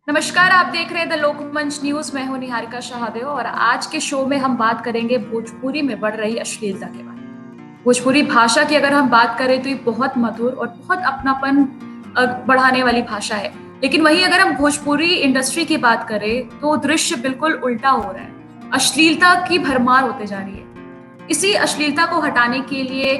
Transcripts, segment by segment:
नमस्कार, आप देख रहे हैं द लोकमंच न्यूज। मैं हूं निहारिका शाहदेव और आज के शो में हम बात करेंगे भोजपुरी में बढ़ रही अश्लीलता के बारे में। भोजपुरी भाषा की अगर हम बात करें तो ये बहुत मधुर और बहुत अपनापन बढ़ाने वाली भाषा है, लेकिन वहीं अगर हम भोजपुरी इंडस्ट्री की बात करें तो दृश्य बिल्कुल उल्टा हो रहा है। अश्लीलता की भरमार होते जा रही है। इसी अश्लीलता को हटाने के लिए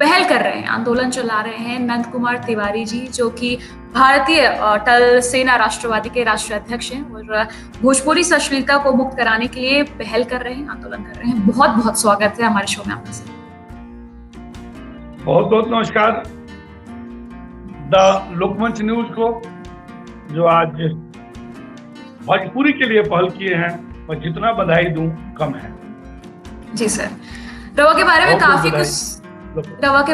पहल कर रहे हैं, आंदोलन चला रहे हैं नंद कुमार तिवारी जी, जो कि भारतीय अटल सेना राष्ट्रवादी के राष्ट्रीय अध्यक्ष हैं और भोजपुरी से अश्लीलता को मुक्त कराने के लिए पहल कर रहे हैं, आंदोलन कर रहे हैं। बहुत बहुत स्वागत है हमारे शो में आपका। बहुत बहुत नमस्कार द लोकमंच न्यूज को, जो आज भोजपुरी के लिए पहल किए हैं, और जितना बधाई दूं कम है। जी सर, रवा के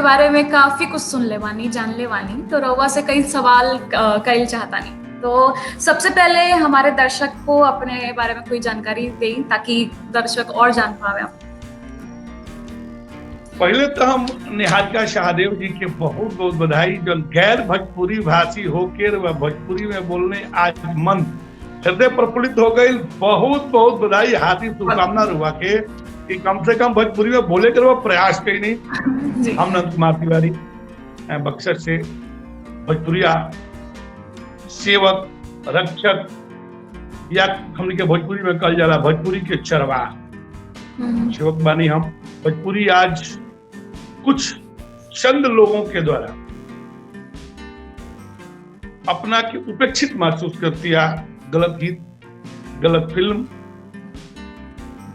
बारे में काफी कुछ सुन ले वानी, जान ले वानी, तो रवा से कई सवाल कर चाहता नहीं। तो सबसे पहले हमारे दर्शक को अपने बारे में कोई जानकारी दें ताकि दर्शक और जान पावे आप। पहले तो हम निहारिका शाहदेव जी के बहुत बहुत बधाई, जो गैर भोजपुरी भाषी होकर वह भोजपुरी में बोलने आज मन हृदय प्रफुल्लित हो गई। बहुत बहुत बधाई, हार्दिक शुभकामना रुआ के कि कम से कम भोजपुरी में बोले कर वो प्रयास कहीं नहीं। हम नंद कुमार तिवारी बक्सर से भोजपुरिया सेवक रक्षक, या हमने के भोजपुरी में कल जा रहा भोजपुरी के चरवाह सेवक बानी। हम भोजपुरी आज कुछ चंद लोगों के द्वारा अपना की उपेक्षित महसूस करती है। गलत गीत, गलत फिल्म,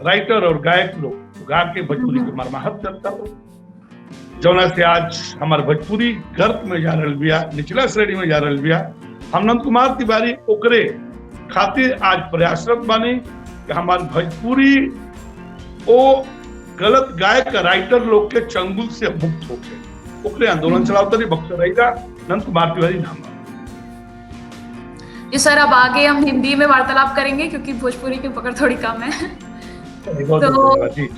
राइटर और गायक लोग गा के भोजपुरी के मरमाहत करता हो, जौना से आज हमारे भोजपुरी गर्त में जा रहा बिया, निचला श्रेणी में जा रहा बिया। हम नंद कुमार तिवारी ओकरे खातिर आज प्रयासरत बानी कि हमारे भोजपुरी ओ गलत गायक राइटर लोग के चंगुल से मुक्त होके ओकरे आंदोलन चलावता नहीं। बक्सर रहेगा नंद कुमार तिवारी नाम। जी सर, अब आगे हम हिंदी में वार्तालाप करेंगे क्योंकि भोजपुरी की पकड़ थोड़ी कम है। तो जी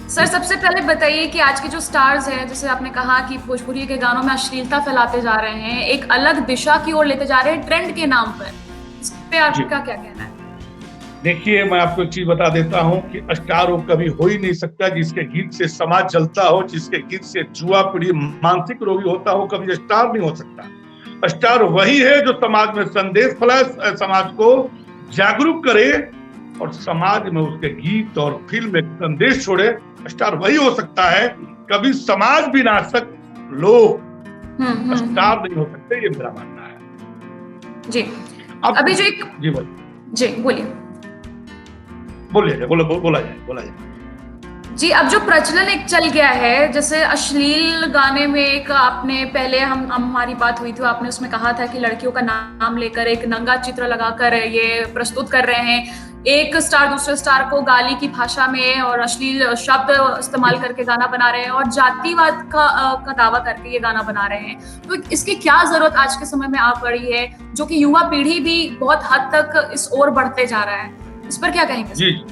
सर, सबसे पहले बताइए कि आज के जो स्टार्स हैं, जैसे आपने कहा कि भोजपुरी के गानों में अश्लीलता फैलाते जा रहे हैं, एक अलग दिशा की ओर लेते जा रहे हैं ट्रेंड के नाम पर, इस पे आपका क्या कहना है? देखिए, मैं आपको एक चीज बता देता हूं कि स्टार वो कभी हो ही नहीं सकता जिसके गीत से समाज जलता हो, जिसके गीत से जुआ पीढ़ी मानसिक रोगी होता हो, कभी स्टार नहीं हो सकता। स्टार वही है जो समाज में संदेश फैलाए, समाज को जागरूक करे और समाज में उसके गीत और फिल्म एक संदेश छोड़े। स्टार वही हो सकता है। कभी समाज विनाशक लोग स्टार नहीं हो सकते, ये मेरा मानना है। जी, अब अभी जो एक जी बोलिए बोला जाए। जी, अब जो प्रचलन एक चल गया है, जैसे अश्लील गाने में एक आपने पहले हमारी बात हुई थी, आपने उसमें कहा था कि लड़कियों का नाम लेकर एक नंगा चित्र लगाकर ये प्रस्तुत कर रहे हैं, एक स्टार दूसरे स्टार को गाली की भाषा में और अश्लील शब्द इस्तेमाल करके गाना बना रहे हैं और जातिवाद का दावा करके ये गाना बना रहे हैं। तो इसकी क्या जरूरत आज के समय में आ पड़ी है, जो कि युवा पीढ़ी भी बहुत हद तक इस ओर बढ़ते जा रहा है, इस पर क्या कहेंगे? जी,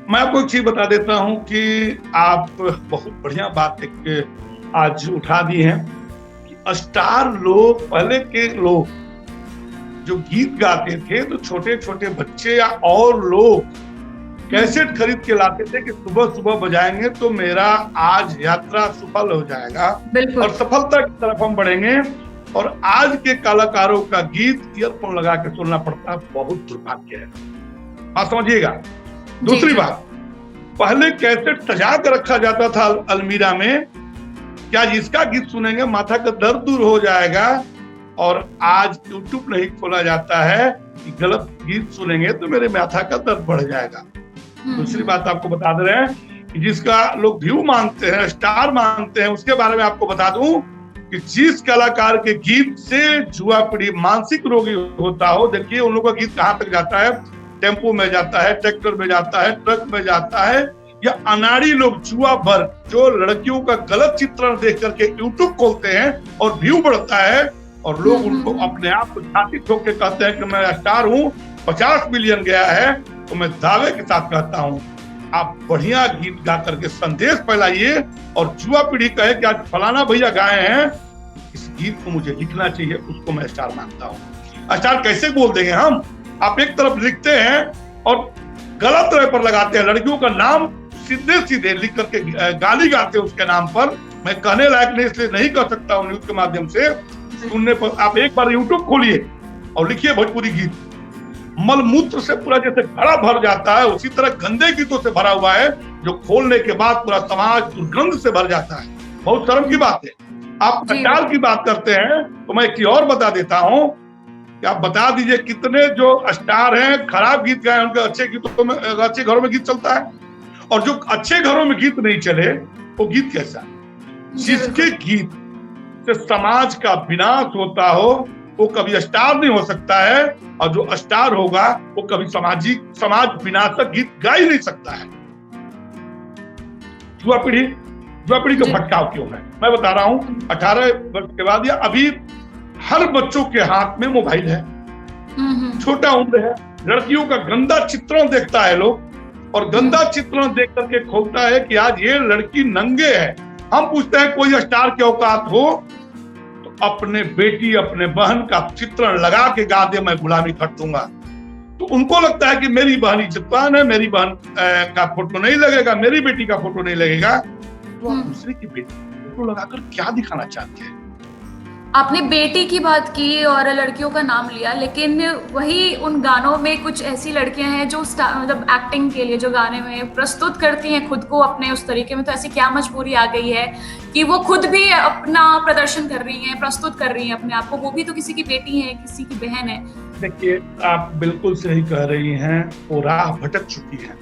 मैं आपको एक चीज बता देता हूं कि आप बहुत बढ़िया बात एक आज उठा दी है कि स्टार लोग, पहले के लोग जो गीत गाते थे तो छोटे छोटे बच्चे या और लोग कैसेट खरीद के लाते थे कि सुबह सुबह बजाएंगे तो मेरा आज यात्रा सफल हो जाएगा और सफलता की तरफ हम बढ़ेंगे। और आज के कलाकारों का गीत ईयरफोन लगा के सुनना पड़ता है, बहुत दुर्भाग्य है। आप समझिएगा। दूसरी बात, पहले कैसेट सजा कर रखा जाता था अलमीरा में, क्या जिसका गीत सुनेंगे माथा का दर्द दूर हो जाएगा, और आज यूट्यूब नहीं खोला जाता है कि गलत गीत सुनेंगे तो मेरे माथा का दर्द बढ़ जाएगा। दूसरी बात आपको बता दे रहे हैं कि जिसका लोग व्यू मानते हैं, स्टार मानते हैं, उसके बारे में आपको बता दूं कि जिस कलाकार के गीत से जुआ पीढ़ी मानसिक रोगी होता हो, देखिए उन लोगों का गीत कहाँ तक जाता है, टेम्पो में जाता है, ट्रैक्टर में जाता है, ट्रक में जाता है, या अनाड़ी लोग जुआ भर जो लड़कियों का गलत चित्रण देख करके यूट्यूब खोलते हैं और व्यू बढ़ता है और लोग उनको अपने आप को छाती ठोक के कहते हैं कि मैं स्टार हूँ, 50 मिलियन गया है। तो मैं दावे के साथ कहता हूँ, आप बढ़िया गीत गा करके संदेश फैलाइए और जुआ पीढ़ी कहे कि आज फलाना भैया गाए हैं, इस गीत को मुझे लिखना चाहिए, उसको मैं स्टार मानता हूँ। स्टार कैसे बोल देंगे हम? आप एक तरफ लिखते हैं और गलत तरह पर लगाते हैं, लड़कियों का नाम सीधे सीधे लिख करके गाली गाते हैं उसके नाम पर। मैं कहने लायक नहीं, इसलिए नहीं कर सकता हूँ न्यूज के माध्यम से सुनने पर। आप एक बार यूट्यूब खोलिए और लिखिए भोजपुरी गीत, मलमूत्र से पूरा जैसे घड़ा भर जाता है, उसी तरह गंदे गीतों से भरा हुआ है, जो खोलने के बाद पूरा समाज दुर्गंध से भर जाता है। बहुत शर्म की बात है। आप स्टार की बात करते हैं तो मैं एक और बता देता हूँ कि आप बता दीजिए कितने जो स्टार हैं खराब गीत गाए, उनके अच्छे गीतों में, अच्छे घरों में गीत चलता है, और जो अच्छे घरों में गीत नहीं चले वो गीत कैसा? जिसके गीत से समाज का विनाश होता हो वो कभी स्टार नहीं हो सकता है, और जो स्टार होगा वो कभी समाज विनाशक गीत गा ही नहीं सकता है। युवा पीढ़ी का भटकाव क्यों है? मैं बता रहा हूँ, 18 वर्ष के बाद या अभी हर बच्चों के हाथ में मोबाइल है, छोटा उम्र है, लड़कियों का गंदा चित्रण देखता है लोग, और गंदा चित्रण देख करके खोलता है कि आज ये लड़की नंगे है। हम पूछते हैं कोई स्टार की औकात हो तो अपने बेटी अपने बहन का चित्रण लगा के गा दे, मैं गुलामी कर दूंगा। तो उनको लगता है कि मेरी बहन इज्जतवान है, मेरी बहन का फोटो नहीं लगेगा, मेरी बेटी का फोटो नहीं लगेगा। वो दूसरे की बेटी फोटो लगाकर क्या दिखाना चाहते हैं? आपने बेटी की बात की और लड़कियों का नाम लिया, लेकिन वही उन गानों में कुछ ऐसी लड़कियां हैं जो मतलब एक्टिंग के लिए जो गाने में प्रस्तुत करती हैं खुद को अपने उस तरीके में, तो ऐसी क्या मजबूरी आ गई है कि वो खुद भी अपना प्रदर्शन कर रही हैं, प्रस्तुत कर रही हैं अपने आप को? वो भी तो किसी की बेटी है, किसी की बहन है। देखिए, आप बिल्कुल सही कह रही हैं, वो राह भटक चुकी है।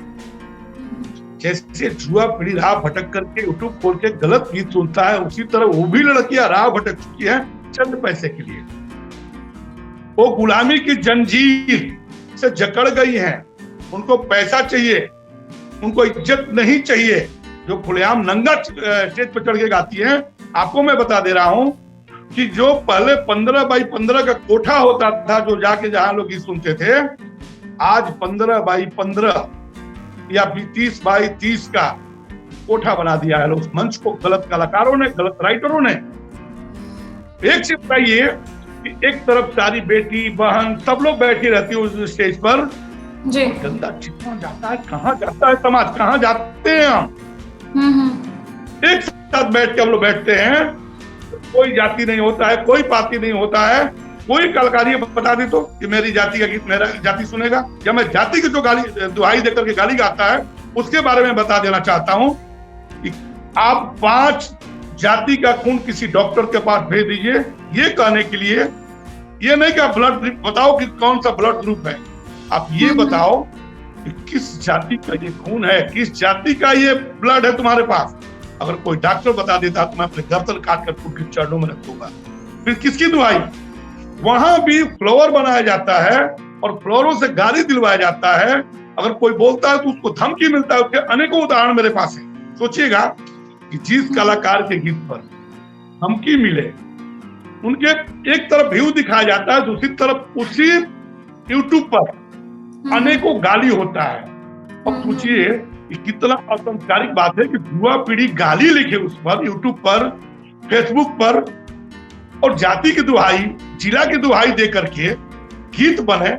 जैसे युवा पीढ़ी राह भटक करके यूट्यूब खोल के गलत गीत सुनता है, उसी तरह वो भी लड़कियां राह भटक चुकी है चंद पैसे के लिए। वो गुलामी की जंजीर से जकड़ गई हैं, उनको पैसा चाहिए, उनको इज्जत नहीं चाहिए। जो खुलेआम नंगा स्टेज पर चढ़ के गाती हैं, आपको मैं बता दे रहा हूं कि जो पहले 15 बाई 15 का कोठा होता था, जो जाके जहां लोग गीत सुनते थे, आज 15 बाई 15 या 30 बाई 30 का कोठा बना दिया है उस मंच को गलत कलाकारों ने, गलत राइटरों ने। एक से बताइए कि एक तरफ सारी बेटी बहन सब लोग बैठी रहती है उस स्टेज पर जी। गंदा चित्रण जाता है, कहाँ जाता है समाज, कहाँ जाते हैं हम? एक साथ बैठ के हम लोग बैठते हैं, कोई जाति नहीं होता है, कोई पार्टी नहीं होता है, कोई कलाकारी बता दी तो कि मेरी जाति का गीत मेरा जाति सुनेगा, या मैं जाति की जो गाली दुहाई देकर के गाली गाता है उसके बारे में बता देना चाहता हूं कि आप 5 जाति का खून किसी डॉक्टर के पास भेज दीजिए, ये कहने के लिए, ये नहीं कि आप ब्लड बताओ कि कौन सा ब्लड ग्रुप है, आप ये बताओ कि किस जाति का ये खून है, किस जाति का ये ब्लड है तुम्हारे पास। अगर कोई डॉक्टर बता देता तो मैं अपने गर्दन काट कर उनके चरणों में रख दूंगा। फिर किसकी दुहाई? वहां भी फ्लोर बनाया जाता है और फ्लोरों से गाली दिलवाया जाता है। अगर कोई बोलता है तो उसको धमकी मिलता है। उसके अनेकों उदाहरण मेरे पास है। सोचिएगा कि जिस कलाकार के गीत पर धमकी मिले, उनके एक तरफ व्यू दिखाया जाता है, दूसरी तरफ उसी यूट्यूब पर अनेकों गाली होता है। अब पूछिए कि कितना असंस्कारिक बात है कि युवा पीढ़ी गाली लिखे उस पर, यूट्यूब पर, फेसबुक पर, और जाति की दुहाई, जिला की दुहाई दे करके गीत बने।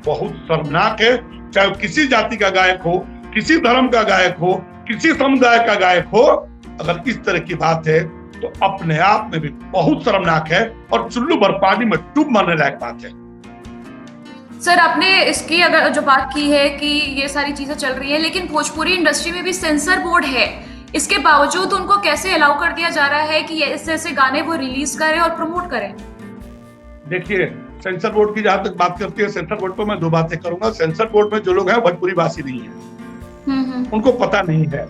बहुत शर्मनाक है। चाहे किसी जाति का गायक हो, किसी धर्म का गायक हो, किसी समुदाय का गायक हो, अगर इस तरह की बात है तो अपने आप में भी बहुत शर्मनाक है और चुल्लू भर पानी में डूब मरने लायक बात है। सर, आपने इसकी अगर जो बात की है कि ये सारी चीजें चल रही है, लेकिन भोजपुरी इंडस्ट्री में भी सेंसर बोर्ड है, इसके बावजूद उनको कैसे अलाउ कर दिया जा रहा है कि ऐसे ऐसे गाने वो रिलीज करें और प्रमोट करें? देखिए, सेंसर बोर्ड की जहां तक बात करती है, सेंसर बोर्ड पर मैं 2 बातें करूंगा। सेंसर बोर्ड में जो लोग हैं भोजपुरी भाषी नहीं है, उनको पता नहीं है,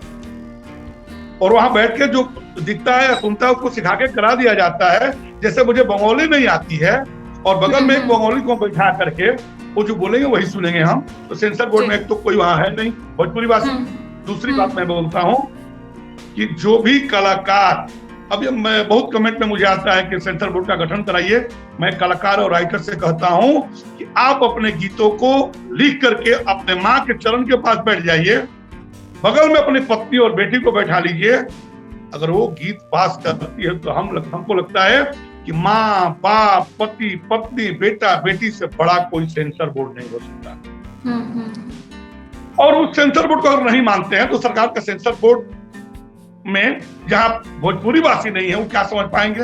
और वहां बैठ के जो दिखता है या सुनता है उसको सिखा के करा दिया जाता है। जैसे मुझे बंगाली नहीं आती है और बगल में एक बंगाली को बैठा करके वो जो बोलेंगे वही सुनेंगे हम, तो सेंसर बोर्ड में एक तो कोई वहां है नहीं भोजपुरी भाषी। दूसरी बात मैं बोलता हूं कि जो भी कलाकार, अब मैं बहुत कमेंट में मुझे आता है कि सेंसर बोर्ड का गठन कराइए। मैं कलाकार और राइटर से कहता हूं कि आप अपने गीतों को लिख करके अपने माँ के चरण के पास बैठ जाइए, बगल में अपनी पत्नी और बेटी को बैठा लीजिए। अगर वो गीत पास करती है तो हमको लगता है कि माँ बाप पति पत्नी बेटा बेटी से बड़ा कोई सेंसर बोर्ड नहीं हो सकता। और उस सेंसर बोर्ड को अगर नहीं मानते हैं तो सरकार का सेंसर बोर्ड में जहां भोजपुरी वासी नहीं है वो क्या समझ पाएंगे,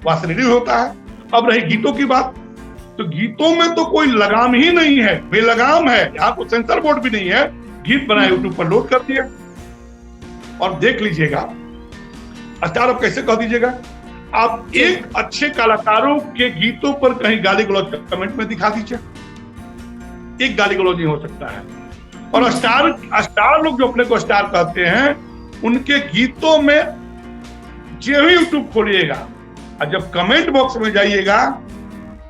वासनीय होता है। अब रही गीतों की बात, तो गीतों में तो कोई लगाम ही नहीं है, बेलगाम है। यहाँ तो सेंसर बोर्ड भी नहीं है, गीत बनाए यूट्यूब पर लोड कर दिए और देख लीजिएगा। स्टार अब कैसे कह दीजिएगा, आप एक अच्छे कलाकारों के गीतों पर कहीं गाली गलौज कमेंट में दिखा दीजिए, एक गाली गलौज नहीं हो सकता है। और स्टार लोग जो अपने को स्टार कहते हैं, उनके गीतों में जो भी यूट्यूब खोलिएगा और जब कमेंट बॉक्स में जाइएगा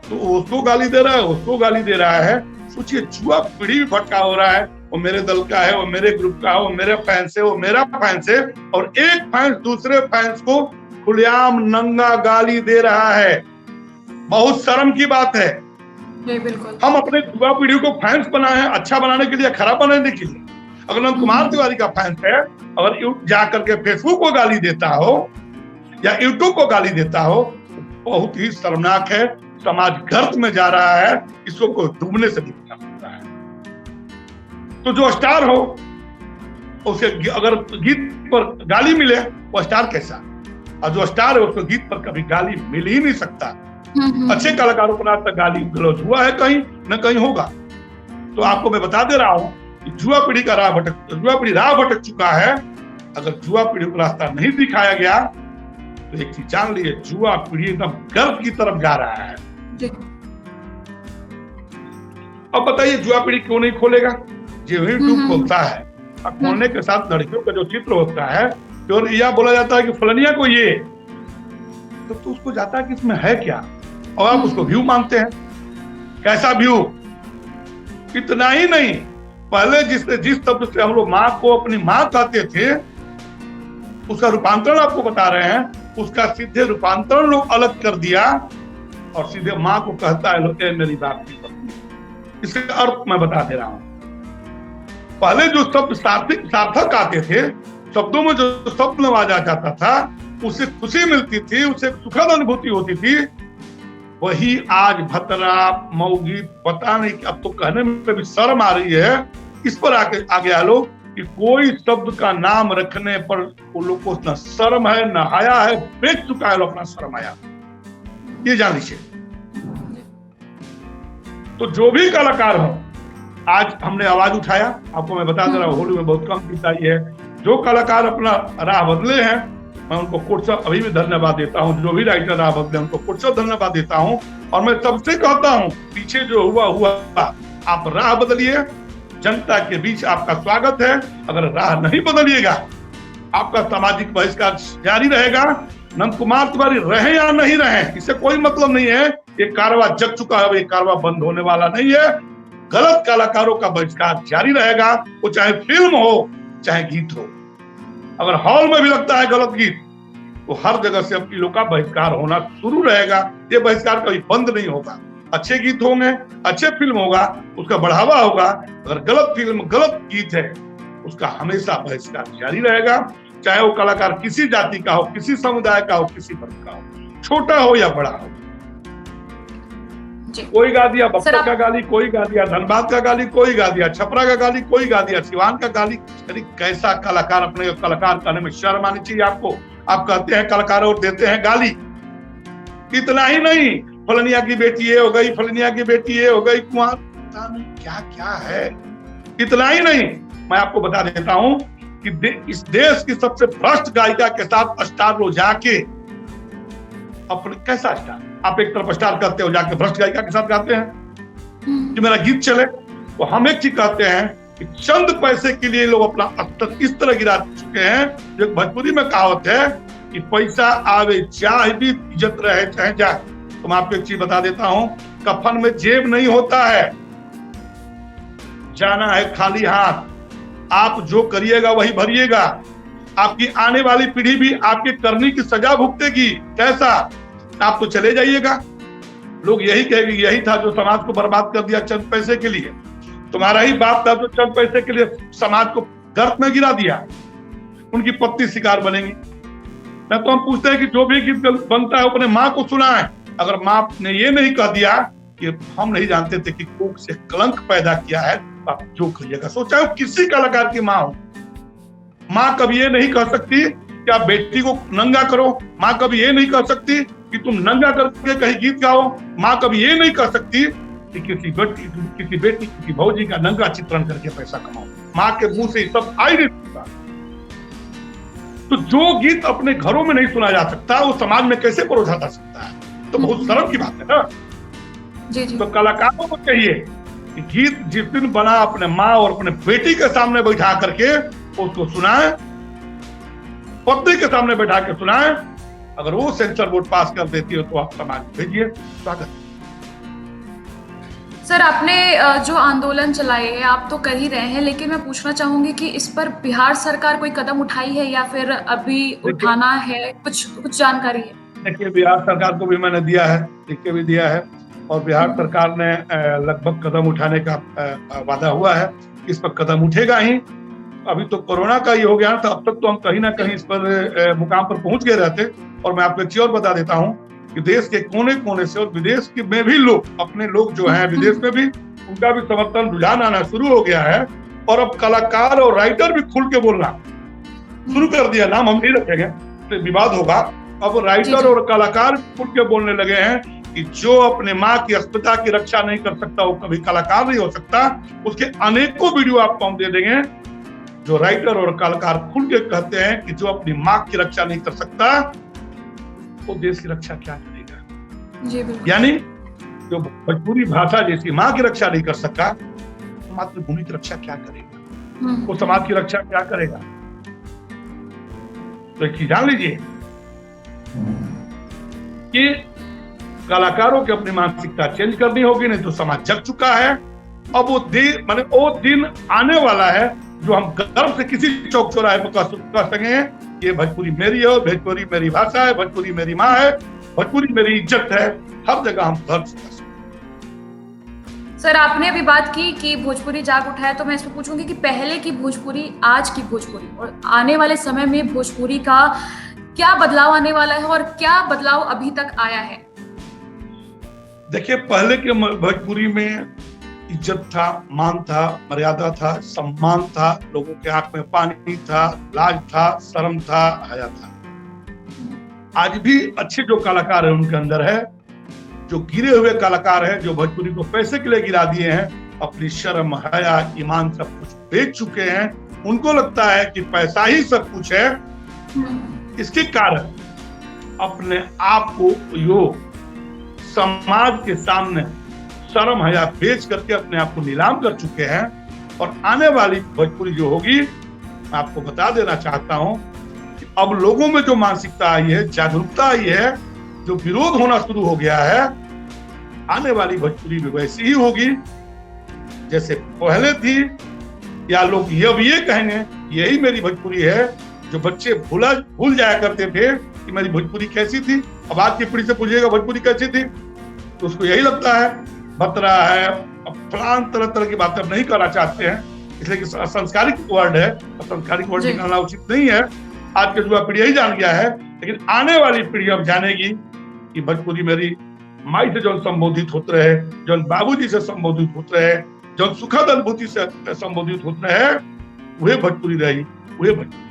तो उसको गाली दे रहा है, उसको गाली दे रहा है। सोचिए, जुआ पीढ़ी भी भटका हो रहा है, वो मेरे दल का है, वो मेरे ग्रुप का है, वो मेरे फैंस है, वो मेरा फैंस है, और एक फैंस दूसरे फैंस को खुलेआम नंगा गाली दे रहा है। बहुत शर्म की बात है। बिल्कुल। हम अपने युवा पीढ़ी को फैंस बनाए हैं अच्छा बनाने के लिए, खराब बनाने के लिए। अगर नंद कुमार तिवारी का फैंस है, अगर जा करके फेसबुक को गाली देता हो या यूट्यूब को गाली देता हो, बहुत ही शर्मनाक है। समाज गर्त में जा रहा है, इसको कोई डूबने से नहीं बचा सकता है। तो जो स्टार हो उसे अगर गीत पर गाली मिले, वो स्टार कैसा, और जो स्टार है उसको गीत पर कभी गाली मिल ही नहीं सकता। अच्छे कलाकारों को आज तक गाली गलौज हुआ है कहीं न कहीं होगा। तो आपको मैं बता दे रहा हूं कि जुआ पीढ़ी राह भटक चुका है। अगर जुआ पीढ़ी को रास्ता नहीं दिखाया गया तो एक चीज जान लीजिए, जुआ पीढ़ी एकदम गर्व की तरफ जा रहा है। अब बताइए, जुआ पीढ़ी क्यों नहीं खोलेगा? जो यूट्यूब खोलता है, अब खोलने के साथ लड़कियों का जो चित्र होता है, तो यह बोला जाता है कि फलनिया को ये, तो उसको जाता है कि इसमें है क्या, और आप उसको व्यू मानते हैं। कैसा व्यू? इतना ही नहीं, पहले जिस शब्द से हम लोग माँ को अपनी माँ कहते थे, उसका रूपांतरण आपको बता रहे हैं। उसका सीधे रूपांतरण लोग अलग कर दिया और सीधे माँ को कहता है लोग, मेरी बाप की पत्नी। इसका अर्थ मैं बता दे रहा हूं। पहले जो शब्द सार्थक आते थे, शब्दों में जो शब्द नवाजा जाता था, उसे खुशी मिलती थी, उसे सुखद अनुभूति होती थी, वही आज भतरा मऊगी पता नहीं, अब तो कहने में भी शर्म आ रही है। इस पर आ गया लोग कि कोई शब्द का नाम रखने पर वो लोग को न शर्म है न हया है, बेच चुका है लोग अपना शर्म आया, ये जान लीजिए। तो जो भी कलाकार हो, आज हमने आवाज उठाया, आपको मैं बता दे रहा हूँ, होली में बहुत कम गीत आई है। जो कलाकार अपना राह बदले हैं, मैं उनको कोट अभी भी धन्यवाद देता हूँ। जो भी राइटर राह बदले उनको कोट धन्यवाद देता हूँ। और मैं सबसे कहता हूँ, पीछे जो हुआ, आप राह बदलिए, जनता के बीच आपका स्वागत है। अगर राह नहीं बदलिएगा, आपका सामाजिक बहिष्कार जारी रहेगा। नंद कुमार तिवारी रहे या नहीं रहे, इससे कोई मतलब नहीं है। ये कारवा जग चुका है, ये कारवा बंद होने वाला नहीं है। गलत कलाकारों का बहिष्कार जारी रहेगा, वो चाहे फिल्म हो चाहे गीत हो। अगर हॉल में भी लगता है गलत गीत, तो हर जगह से अपीलों का बहिष्कार होना शुरू रहेगा। ये बहिष्कार कभी बंद नहीं होगा। अच्छे गीत होंगे, अच्छे फिल्म होगा, उसका बढ़ावा होगा। अगर गलत फिल्म गलत गीत है, उसका हमेशा बहिष्कार जारी रहेगा। चाहे वो कलाकार किसी जाति का हो, किसी समुदाय का हो, किसी वर्ग का हो, छोटा हो या बड़ा हो। कोई गा दिया बक्सर का गाली, कोई गा दिया धनबाद का गाली, कोई गा दिया छपरा का गाली, कोई गा दिया सिवान का गाली। कैसा कलाकार, अपने कलाकार कहने में शर्म आनी चाहिए आपको। आप कहते हैं कलाकार और देते हैं गाली। इतना ही नहीं, फलनिया की बेटी ये हो गई, फलनिया की बेटी ये हो गई, कुआं पता नहीं क्या क्या है। इतना ही नहीं, मैं आपको बता देता हूं कि इस देश की सबसे भ्रष्ट गायिका के साथ स्टार लोग जाके अपने, कैसा स्टार, आप एक तरफ स्टार करते हो, जाके भ्रष्ट गायिका के साथ गाते हैं कि मेरा गीत चले। तो हम एक चीज कहते हैं कि चंद पैसे के लिए लोग अपना अस्तित्व इस तरह गिरा चुके हैं। जो भोजपुरी में कहावत है कि पैसा आवे चाहे भी इज्जत रहे चाहे जाए। तो मैं आपको एक चीज बता देता हूं, कफन में जेब नहीं होता है, जाना है खाली हाथ। आप जो करिएगा वही भरिएगा। आपकी आने वाली पीढ़ी भी आपके करने की सजा भुगतेगी। कैसा? आप तो चले जाइएगा, लोग यही कहेंगे यही था जो समाज को बर्बाद कर दिया चंद पैसे के लिए। तुम्हारा ही बाप था जो चंद पैसे के लिए समाज को गर्त में गिरा दिया। उनकी पत्नी शिकार बनेगी। ना तो हम पूछते हैं कि जो भी गीत बनता है अपने माँ को सुनाए। अगर माँ ने ये नहीं कह दिया कि हम नहीं जानते थे कि कोख से कलंक पैदा किया है, तो आप जो करिएगा, सोचा किसी कलाकार की माँ हो, माँ कभी ये नहीं कह सकती कि आप बेटी को नंगा करो, माँ कभी ये नहीं कह सकती कि तुम नंगा करके कहीं गीत गाओ, माँ कभी ये नहीं कह सकती कि किसी बेटी किसी भौजी का नंगा चित्रण करके पैसा कमाओ। माँ के मुंह से सब आ ही नहीं सकता। तो जो गीत अपने घरों में नहीं सुना जा सकता वो समाज में कैसे परोसा जा सकता है? तो बहुत शर्म की बात है ना। जी जी। तो कलाकारों को चाहिए कि गीत जिस दिन बना अपने माँ और अपने बेटी के सामने बैठा करके उसको सुनाए, पत्नी के सामने बैठा के सुनाए। अगर वो सेंसर बोर्ड पास कर देती हो तो आप समाज भेजिए, स्वागत। सर, आपने जो आंदोलन चलाए हैं आप तो कर ही रहे हैं, लेकिन मैं पूछना चाहूंगी कि इस पर बिहार सरकार कोई कदम उठाई है या फिर अभी उठाना है? कुछ जानकारी है? देखिए, बिहार सरकार को भी मैंने दिया है, लिख के भी दिया है, और बिहार सरकार ने लगभग कदम उठाने का वादा हुआ है। इस पर कदम उठेगा ही। अभी तो कोरोना का ही हो गया था, अब तक तो हम कहीं ना कहीं इस पर मुकाम पर पहुंच गए रहते। और मैं आपको एक चीज और बता देता हूँ कि देश के कोने कोने से और विदेश में भी लोग, अपने लोग जो हैं विदेश में भी, उनका भी समर्थन रुझान आना शुरू हो गया है। और अब कलाकार और राइटर भी खुल के बोलना शुरू कर दिया। नाम हम नहीं रखेंगे, तो विवाद होगा। अब राइटर और कलाकार खुल के बोलने लगे हैं कि जो अपने माँ की अस्मिता की रक्षा नहीं कर सकता वो कभी कलाकार नहीं हो सकता। उसके अनेकों वीडियो आपको हम दे देंगे जो राइटर और कलाकार खुल के कहते हैं कि जो अपनी माँ की रक्षा नहीं कर सकता वो देश की रक्षा क्या करेगा। जी बिल्कुल। यानी जो भोजपुरी भाषा जैसी माँ की रक्षा नहीं कर सका, तो मातृभूमि की रक्षा क्या करेगा, वो समाज की रक्षा क्या करेगा। तो एक चीज जान लीजिए कि कलाकारों की अपनी मानसिकता चेंज करनी होगी, नहीं तो समाज जग चुका है। अब वो दिन आने वाला है जो हम गर्व से किसी चौक चौराहे पर कह सकेंगे ये भोजपुरी मेरी है, भोजपुरी मेरी भाषा है, भोजपुरी मेरी माँ है, भोजपुरी मेरी इज्जत है। हर जगह हम गर्व से कह सकते। सर, आपने अभी बात की कि भोजपुरी जाग उठा है, तो मैं इसमें पूछूंगी कि पहले की भोजपुरी, आज की भोजपुरी और आने वाले समय में भोजपुरी का क्या बदलाव आने वाला है और क्या बदलाव अभी तक आया है? देखिए, पहले के भोजपुरी में इज्जत था, मान था, मर्यादा था, सम्मान था, लोगों के आंख में पानी था, लाज था, शर्म था, हया था। आज भी अच्छे जो कलाकार हैं उनके अंदर है, जो गिरे हुए कलाकार हैं जो भोजपुरी को पैसे के लिए गिरा दिए हैं, अपनी शर्म, हया, ईमान सब कुछ बेच चुके हैं। उनको लगता है कि पैसा ही सब कुछ है। इसके कारण अपने आप को समाज के सामने शर्म हया बेच करके अपने आप को नीलाम कर चुके हैं। और आने वाली भोजपुरी जो होगी, मैं आपको बता देना चाहता हूं कि अब लोगों में जो मानसिकता आई है, जागरूकता आई है, जो विरोध होना शुरू हो गया है, आने वाली भोजपुरी भी वैसी ही होगी जैसे पहले थी। या लोग ये कहेंगे यही मेरी भोजपुरी है। जो बच्चे भूल जाया करते थे कि मेरी भोजपुरी कैसी थी, अब आज की पीढ़ी से पूछिएगा भोजपुरी कैसी थी तो उसको यही लगता है भतरा है। अब फलान तरह की बातें अब नहीं करना चाहते हैं, इसलिए कि संस्कारिक वर्ड है, संस्कारिक वर्ड निकालना उचित नहीं है। आज के युवा पीढ़ी यही जान गया है, लेकिन आने वाली पीढ़ी अब जानेगी कि भोजपुरी मेरी माई से जो संबोधित होते रहे, जो बाबूजी से संबोधित होते रहे, जो सुखद अनुभूति से संबोधित होते रहे, वही भोजपुरी रही, वही भोजपुरी।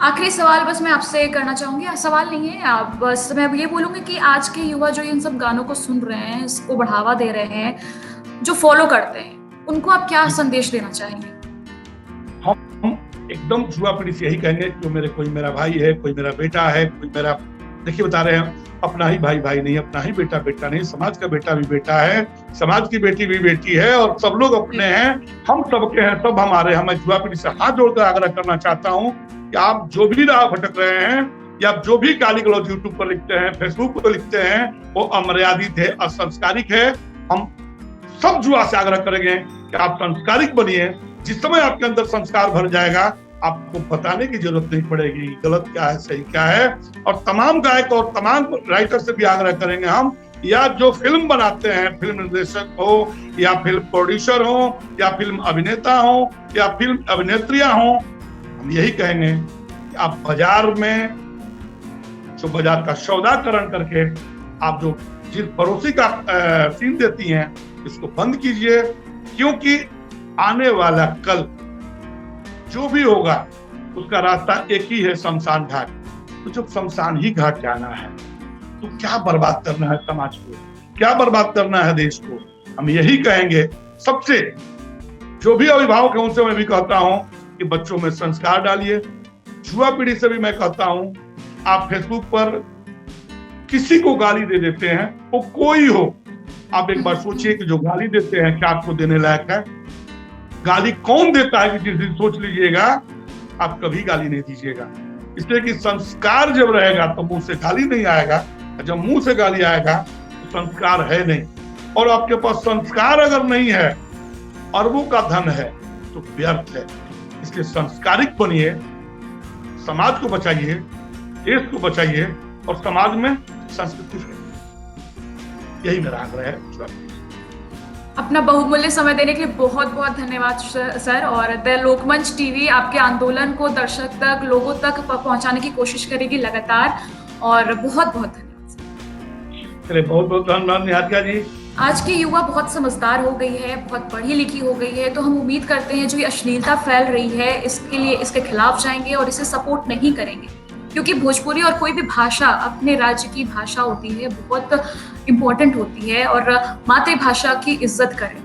आखिरी सवाल बस मैं आपसे करना चाहूंगी, सवाल नहीं है, आप बस मैं ये बोलूंगी कि आज के युवा जो इन सब गानों को सुन रहे हैं, इसको बढ़ावा दे रहे हैं, जो फॉलो करते हैं, उनको आप क्या संदेश देना चाहेंगे? हम एकदम युवा पीढ़ी से यही कहेंगे कि कोई मेरा भाई है, कोई मेरा बेटा है, कोई मेरा, देखिए बता रहे हैं, अपना ही भाई नहीं, अपना ही बेटा नहीं, समाज का बेटा भी बेटा है, समाज की बेटी भी बेटी है, और सब लोग अपने हैं, हम सबके हैं, सब हमारे। मैं युवा पीढ़ी से हाथ जोड़कर आग्रह करना चाहता हूँ कि आप जो भी राह भटक रहे हैं या जो भी गाली गलौज यूट्यूब पर लिखते हैं, फेसबुक पर लिखते हैं, वो अमर्यादित है, असंस्कारिक है। हम सब युवा से आग्रह करेंगे कि आप संस्कारिक बनिए। जिस समय आपके अंदर संस्कार भर जाएगा, आपको बताने की जरूरत नहीं पड़ेगी गलत क्या है, सही क्या है। और तमाम गायक और तमाम राइटर से भी आग्रह करेंगे हम, या जो फिल्म बनाते हैं, फिल्म निर्देशक हो या फिल्म प्रोड्यूसर हो या फिल्म अभिनेता हो या फिल्म अभिनेत्रियां हो, हम यही कहेंगे आप बाजार में जो बाजार का सौदाकरण करके आप जो जिस पड़ोसी का सीन देती हैं, इसको बंद कीजिए, क्योंकि आने वाला कल जो भी होगा उसका रास्ता एक ही है, शमशान घाट। तो जब शमशान ही घाट जाना है तो क्या बर्बाद करना है समाज को, क्या बर्बाद करना है देश को। हम यही कहेंगे सबसे, जो भी अभिभावक है उनसे मैं भी कहता हूं कि बच्चों में संस्कार डालिए। युवा पीढ़ी से भी मैं कहता हूं, आप फेसबुक पर किसी को गाली दे देते हैं, वो कोई हो, आप एक बार सोचिए कि जो गाली देते हैं क्या आपको देने लायक है। गाली कौन देता है कि जिस दिन सोच लीजिएगा, आप कभी गाली नहीं दीजिएगा। इसलिए कि संस्कार जब रहेगा तो मुंह से गाली नहीं आएगा, जब मुंह से गाली आएगा तो संस्कार है नहीं। और आपके पास संस्कार अगर नहीं है, अरबों का धन है तो व्यर्थ है। इसलिए संस्कारिक बनिए, समाज को बचाइए, देश को बचाइए और समाज में संस्कृति फैलाइए। यही मेरा आग्रह है। अपना बहुमूल्य समय देने के लिए बहुत बहुत धन्यवाद सर। और द लोकमंच टीवी आपके आंदोलन को दर्शक तक, लोगों तक पहुंचाने की कोशिश करेगी लगातार, और बहुत बहुत धन्यवाद। चलिए, बहुत बहुत धन्यवाद निहारिका जी। आज की युवा बहुत समझदार हो गई है, बहुत पढ़ी लिखी हो गई है, तो हम उम्मीद करते हैं जो ये अश्लीलता फैल रही है इसके लिए, इसके खिलाफ जाएंगे और इसे सपोर्ट नहीं करेंगे, क्योंकि भोजपुरी और कोई भी भाषा अपने राज्य की भाषा होती है, बहुत इम्पोर्टेंट होती है, और मातृभाषा की इज्जत करें।